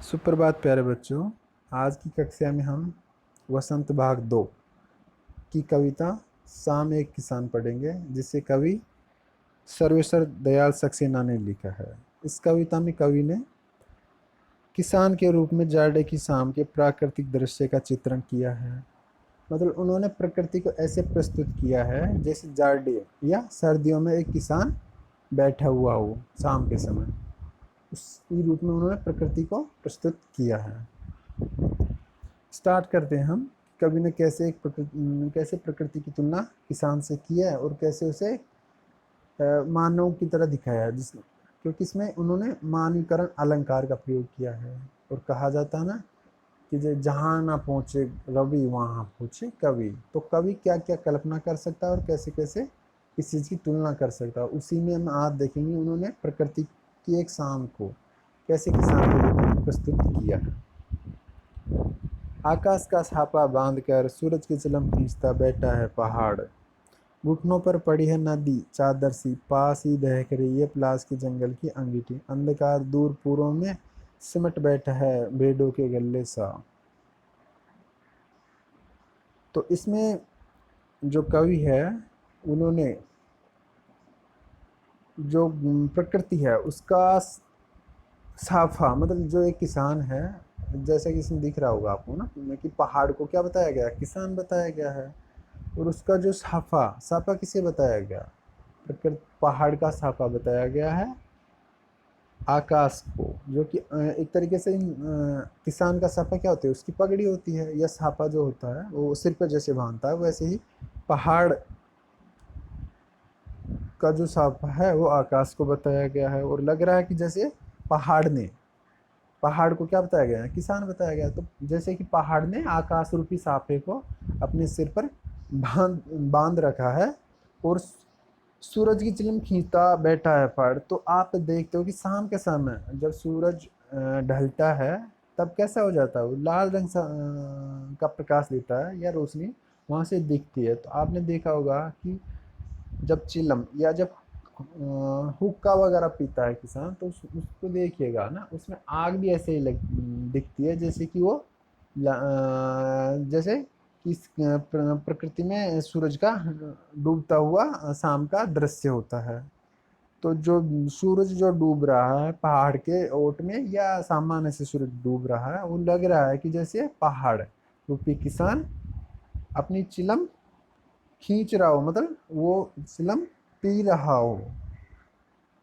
सुप्रभात प्यारे बच्चों। आज की कक्षा में हम वसंत भाग 2 की कविता शाम एक किसान पढ़ेंगे, जिसे कवि सर्वेश्वर दयाल सक्सेना ने लिखा है। इस कविता में कवि ने किसान के रूप में जाड़े की शाम के प्राकृतिक दृश्य का चित्रण किया है। मतलब उन्होंने प्रकृति को ऐसे प्रस्तुत किया है जैसे जाड़े या सर्दियों में एक किसान बैठा हुआ हो शाम के समय। उसी रूप में उन्होंने प्रकृति को प्रस्तुत किया है। स्टार्ट करते हैं हम। कवि ने कैसे प्रकृति की तुलना किसान से की है और कैसे उसे मानव की तरह दिखाया है, क्योंकि इसमें उन्होंने मानवीकरण अलंकार का प्रयोग किया है। और कहा जाता है ना कि जो जहाँ ना पहुँचे रवि वहाँ पहुँचे कवि। तो कवि क्या क्या कल्पना कर सकता है और कैसे कैसे इस चीज़ की तुलना कर सकता है, उसी में हम आज देखेंगे उन्होंने प्रकृति की एक शाम को कैसे किसान के रूप में प्रस्तुत किया है। आकाश का छापा बांधकर सूरज की चिलम खींचता बैठा है पहाड़। घुटनों पर पड़ी है नदी चादर सी, पास ही दहक रही है प्लास के जंगल की अंगीठी। अंधकार दूर पूरों में सिमट बैठा है भेड़ों के गले सा। तो इसमें जो कवि है उन्होंने जो प्रकृति है उसका साफा, मतलब जो एक किसान है, जैसा कि इसमें दिख रहा होगा आपको ना कि पहाड़ को क्या बताया गया है, किसान बताया गया है। और उसका जो साफा साफा किसे बताया गया, प्रकृति पहाड़ का साफा बताया गया है आकाश को, जो कि एक तरीके से किसान का साफा क्या होती है, उसकी पगड़ी होती है, या साफा जो होता है वो सिर पर जैसे बांधता है, वैसे ही पहाड़ का जो साफा है वो आकाश को बताया गया है। और लग रहा है कि जैसे पहाड़ को क्या बताया गया है, किसान बताया गया। तो जैसे कि पहाड़ ने आकाश रूपी साफे को अपने सिर पर बांध बांध रखा है और सूरज की चिलम खींचता बैठा है पहाड़। तो आप देखते हो कि शाम के समय जब सूरज ढलता है तब कैसा हो जाता है, वो लाल रंग का प्रकाश देता है या रोशनी वहां से दिखती है। तो आपने देखा होगा कि जब चिलम या जब हुक्का वगैरह पीता है किसान, तो उसको देखिएगा ना, उसमें आग भी ऐसे ही दिखती है जैसे कि वो जैसे कि प्रकृति में सूरज का डूबता हुआ शाम का दृश्य होता है। तो जो सूरज जो डूब रहा है पहाड़ के ओट में या सामान्य से सूरज डूब रहा है, वो लग रहा है कि जैसे पहाड़ रूपी किसान अपनी चिलम खींच रहा हो, मतलब वो चिलम पी रहा हो।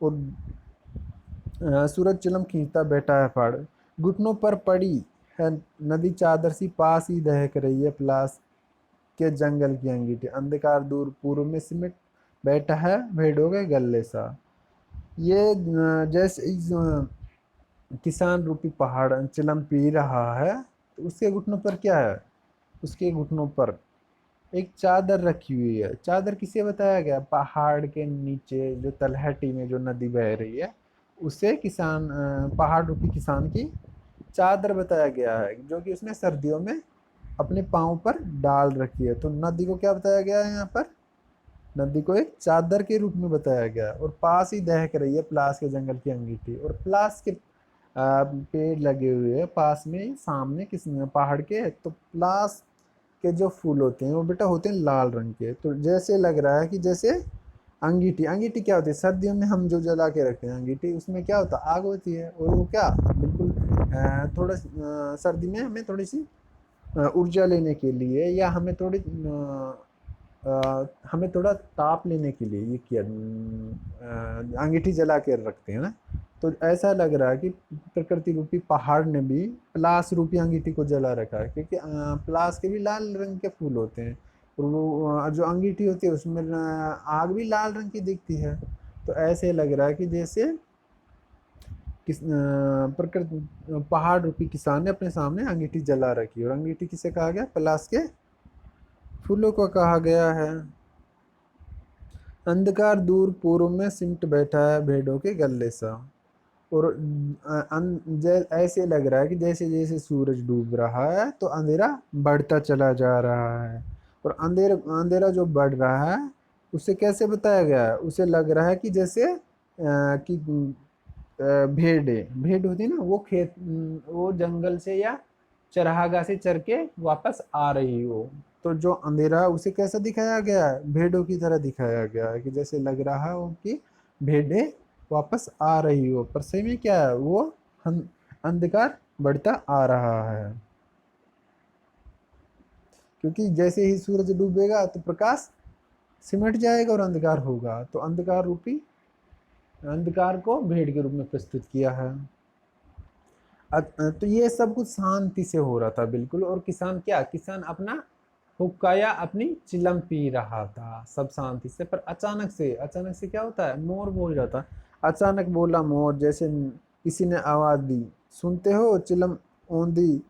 और सूरज चिलम खींचता बैठा है पहाड़। घुटनों पर पड़ी है नदी चादर सी, पास ही दहक रही है प्लास के जंगल की अंगीठी। अंधकार दूर पूर्व में सिमट बैठा है भेड़ों के गले सा। ये जैसे इस किसान रूपी पहाड़ चिलम पी रहा है, तो उसके घुटनों पर क्या है, उसके घुटनों पर एक चादर रखी हुई है। चादर किसे बताया गया, पहाड़ के नीचे जो तलहटी में जो नदी बह रही है उसे किसान पहाड़ रूपी किसान की चादर बताया गया है, जो कि उसने सर्दियों में अपने पाँव पर डाल रखी है। तो नदी को क्या बताया गया है यहाँ पर, नदी को एक चादर के रूप में बताया गया। और पास ही दहक रही है प्लास के जंगल की अंगीठी। और प्लास के पेड़ लगे हुए हैं पास में सामने किस पहाड़ के। तो प्लास के जो फूल होते हैं वो बेटा होते हैं लाल रंग के। तो जैसे लग रहा है कि जैसे अंगीठी, अंगीठी क्या होती है, सर्दियों में हम जो जला के रखते हैं अंगीठी, उसमें क्या होता है, आग होती है। और वो क्या बिल्कुल थोड़ा सर्दी में हमें थोड़ी सी ऊर्जा लेने के लिए या हमें थोड़ी हमें थोड़ा ताप लेने के लिए ये किया अंगीठी जला के रखते हैं ना। तो ऐसा लग रहा है कि प्रकृति रूपी पहाड़ ने भी प्लास रूपी अंगीठी को जला रखा है, क्योंकि प्लास के भी लाल रंग के फूल होते हैं और वो जो अंगीठी होती है उसमें आग भी लाल रंग की दिखती है। तो ऐसे लग रहा है कि जैसे प्रकृति पहाड़ रूपी किसान ने अपने सामने अंगीठी जला रखी है। और अंगीठी किसे कहा गया, प्लास के फूलों को कहा गया है। अंधकार दूर पूर्व में सिमट बैठा है भेड़ों के गले सा। और ऐसे लग रहा है कि जैसे जैसे सूरज डूब रहा है तो अंधेरा बढ़ता चला जा रहा है। और अंधेरा जो बढ़ रहा है उसे कैसे बताया गया है, उसे लग रहा है कि जैसे कि भेड़ होती है ना, वो खेत वो जंगल से या चरागाह से चर के वापस आ रही हो। तो जो अंधेरा है उसे कैसा दिखाया गया है, भेड़ों की तरह दिखाया गया है, कि जैसे लग रहा हो कि भेड़ें वापस आ रही हो, पर सही में क्या है, वो अंधकार बढ़ता आ रहा है। क्योंकि जैसे ही सूरज डूबेगा तो प्रकाश सिमट जाएगा और अंधकार होगा, तो अंधकार रूपी अंधकार को भेड़ के रूप में प्रस्तुत किया है। तो ये सब कुछ शांति से हो रहा था बिल्कुल, और किसान क्या, किसान अपना हुक्का या अपनी चिलम पी रहा था, सब शांति से। पर अचानक से क्या होता है, मोर बोल जाता है। अचानक बोला मोर, जैसे किसी ने आवाज दी, सुनते हो चिलम ओंधी,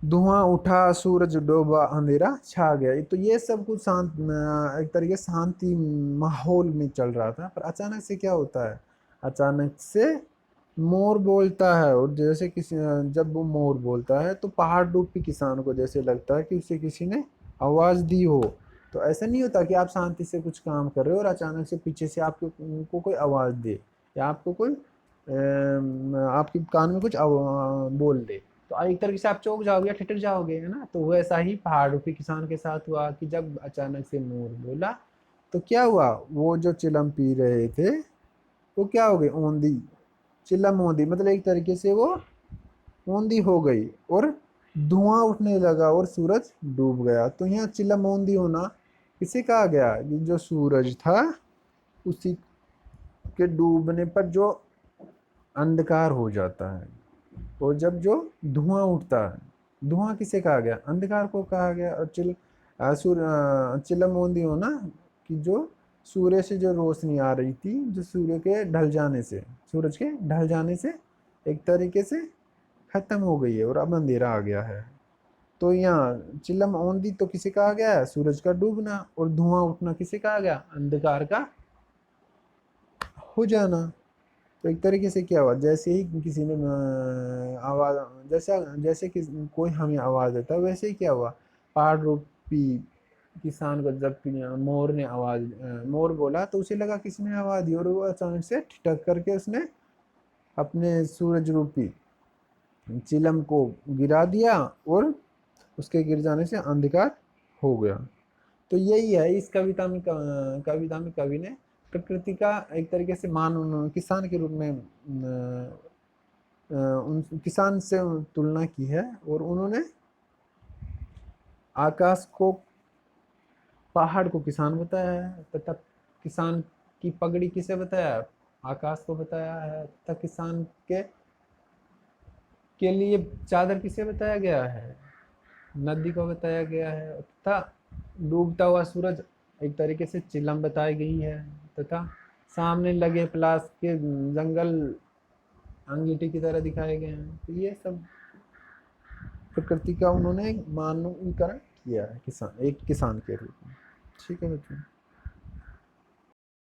धुआं उठा, सूरज डूबा, अंधेरा छा गया। तो ये सब कुछ शांत, एक तरीके से शांति माहौल में चल रहा था। पर अचानक से क्या होता है, अचानक से मोर बोलता है, और जैसे किसी, जब वो मोर बोलता है तो पहाड़ रूपी किसान को जैसे लगता है कि उसे किसी ने आवाज दी हो। तो ऐसा नहीं होता कि आप शांति से कुछ काम कर रहे हो और अचानक से पीछे से आपको को कोई आवाज दे, या आपको कोई आपके कान में कुछ बोल दे, तो एक तरीके से आप चौंक जाओगे या ठिठक जाओगे, है ना। तो वैसा ही पहाड़ रूपी किसान के साथ हुआ कि जब अचानक से मोर बोला तो क्या हुआ, वो जो चिलम पी रहे थे वो क्या हो गए, औंधी, चिलम औंधी, मतलब एक तरीके से वो औंधी हो गई, और धुआं उठने लगा और सूरज डूब गया। तो यहाँ चिलम औंधी होना किसे कहा गया, ये जो सूरज था उसी के डूबने पर जो अंधकार हो जाता है, और जब जो धुआं उठता है, धुआं किसे कहा गया, अंधकार को कहा गया। और चिलम औंधी होना कि जो सूर्य से जो रोशनी आ रही थी, जो सूर्य के ढल जाने से, सूरज के ढल जाने से एक तरीके से खत्म हो गई है और अब अंधेरा आ गया है। तो यहाँ चिलम औंधी तो किसे कहा गया है, सूरज का डूबना, और धुआं उठना किसे कहा गया, अंधकार का हो जाना। तो एक तरीके से क्या हुआ, जैसे ही किसी ने आवाज, जैसा जैसे कि कोई हमें आवाज देता है, वैसे ही क्या हुआ, पहाड़ रूपी किसान को जब मोर ने आवाज, मोर बोला तो उसे लगा किसी ने आवाज दी, और वो अचानक से ठिठक करके उसने अपने सूरज रूपी चिलम को गिरा दिया, और उसके गिर जाने से अंधकार हो गया। तो यही है इस कविता में कवि ने प्रकृति का एक तरीके से मान किसान के रूप में उन किसान से तुलना की है, और उन्होंने आकाश को, पहाड़ को किसान बताया है, तथा किसान की पगड़ी किसे बताया, आकाश को बताया है, तथा किसान के लिए चादर किसे बताया गया है, नदी को बताया गया है, तथा डूबता हुआ सूरज एक तरीके से चिलम बताई गई है, तथा सामने लगे प्लास के जंगल अंगीठी की तरह दिखाए गए हैं। तो ये सब प्रकृति का उन्होंने मानवीकरण किया है, किसान, एक किसान के रूप में। ठीक है बच्चों।